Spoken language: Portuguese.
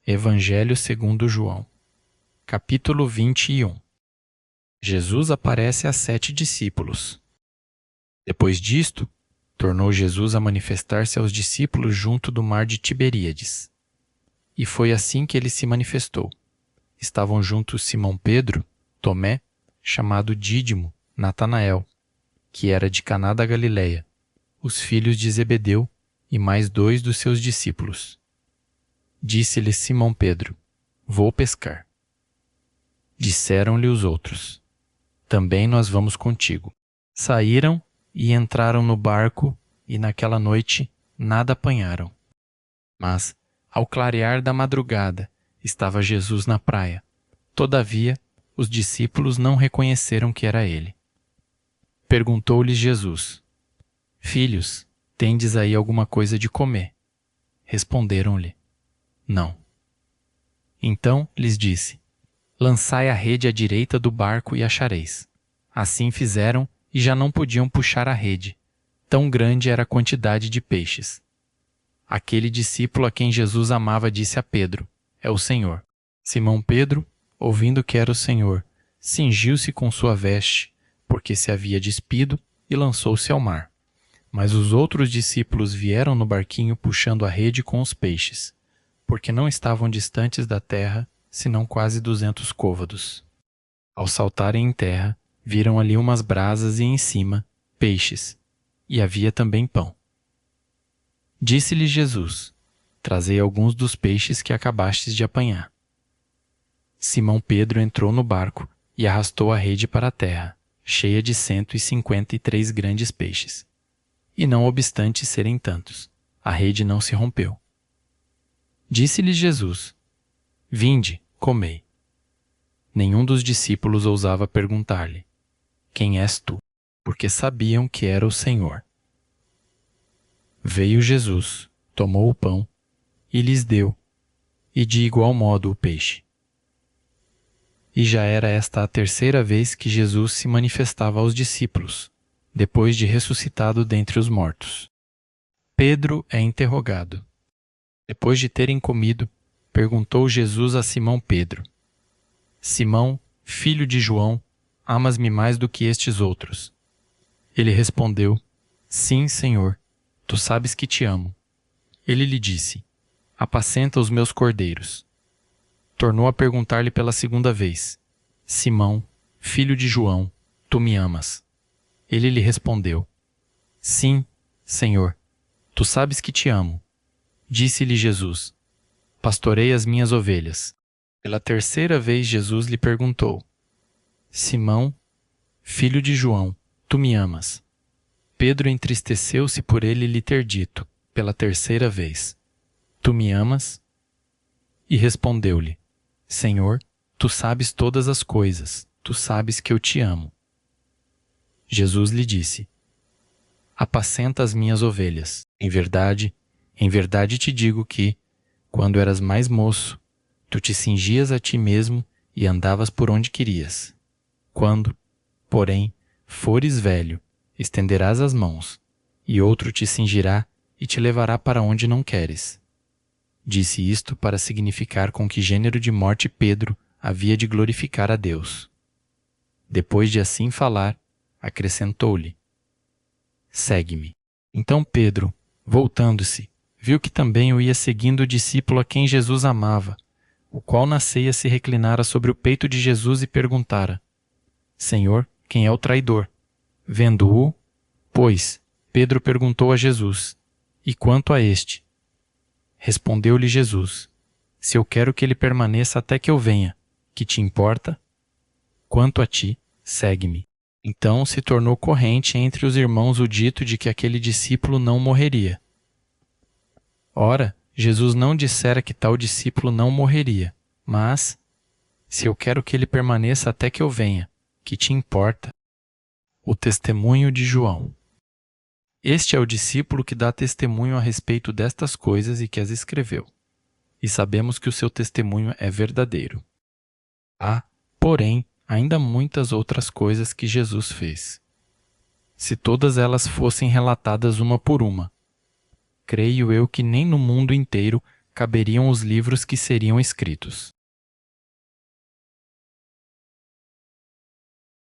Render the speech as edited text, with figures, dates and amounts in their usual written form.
Evangelho segundo João, capítulo 21. Jesus aparece a 7 discípulos. Depois disto, tornou Jesus a manifestar-se aos discípulos junto do mar de Tiberíades. E foi assim que ele se manifestou. Estavam juntos Simão Pedro, Tomé, chamado Dídimo, Natanael, que era de Caná da Galileia, os filhos de Zebedeu e mais 2 dos seus discípulos. Disse-lhe Simão Pedro: Vou pescar. Disseram-lhe os outros: Também nós vamos contigo. Saíram e entraram no barco, e naquela noite nada apanharam. Mas, ao clarear da madrugada, estava Jesus na praia. Todavia, os discípulos não reconheceram que era ele. Perguntou-lhes Jesus: Filhos, tendes aí alguma coisa de comer? Responderam-lhe: Não. Então lhes disse: Lançai a rede à direita do barco e achareis. Assim fizeram e já não podiam puxar a rede. Tão grande era a quantidade de peixes. Aquele discípulo a quem Jesus amava disse a Pedro: É o Senhor. Simão Pedro, ouvindo que era o Senhor, cingiu-se com sua veste, porque se havia despido, e lançou-se ao mar. Mas os outros discípulos vieram no barquinho puxando a rede com os peixes, porque não estavam distantes da terra, senão quase 200 côvados. Ao saltarem em terra, viram ali umas brasas e em cima, peixes, e havia também pão. Disse-lhe Jesus: Trazei alguns dos peixes que acabastes de apanhar. Simão Pedro entrou no barco e arrastou a rede para a terra, cheia de 153 grandes peixes. E não obstante serem tantos, a rede não se rompeu. Disse-lhe Jesus: Vinde, comei. Nenhum dos discípulos ousava perguntar-lhe: Quem és tu? Porque sabiam que era o Senhor. Veio Jesus, tomou o pão e lhes deu, e de igual modo o peixe. E já era esta a 3ª vez que Jesus se manifestava aos discípulos, depois de ressuscitado dentre os mortos. Pedro é interrogado. Depois de terem comido, perguntou Jesus a Simão Pedro: Simão, filho de João, amas-me mais do que estes outros? Ele respondeu: Sim, Senhor, tu sabes que te amo. Ele lhe disse: Apacenta os meus cordeiros. Tornou a perguntar-lhe pela 2ª vez: Simão, filho de João, tu me amas? Ele lhe respondeu: Sim, Senhor, tu sabes que te amo. Disse-lhe Jesus: Pastorei as minhas ovelhas. Pela 3ª vez Jesus lhe perguntou: Simão, filho de João, tu me amas? Pedro entristeceu-se por ele lhe ter dito, pela 3ª vez: Tu me amas? E respondeu-lhe: Senhor, tu sabes todas as coisas, tu sabes que eu te amo. Jesus lhe disse: Apacenta as minhas ovelhas. Em verdade te digo que, quando eras mais moço, tu te cingias a ti mesmo e andavas por onde querias. Quando, porém, fores velho, estenderás as mãos, e outro te cingirá e te levará para onde não queres. Disse isto para significar com que gênero de morte Pedro havia de glorificar a Deus. Depois de assim falar, acrescentou-lhe: Segue-me. Então Pedro, voltando-se, viu que também o ia seguindo o discípulo a quem Jesus amava, o qual na ceia se reclinara sobre o peito de Jesus e perguntara: Senhor, quem é o traidor? Vendo-o, pois, Pedro perguntou a Jesus: E quanto a este? Respondeu-lhe Jesus: Se eu quero que ele permaneça até que eu venha, que te importa? Quanto a ti, segue-me. Então se tornou corrente entre os irmãos o dito de que aquele discípulo não morreria. Ora, Jesus não dissera que tal discípulo não morreria, mas: Se eu quero que ele permaneça até que eu venha, que te importa? O testemunho de João. Este é o discípulo que dá testemunho a respeito destas coisas e que as escreveu. E sabemos que o seu testemunho é verdadeiro. Há, porém, ainda muitas outras coisas que Jesus fez. Se todas elas fossem relatadas uma por uma, creio eu que nem no mundo inteiro caberiam os livros que seriam escritos.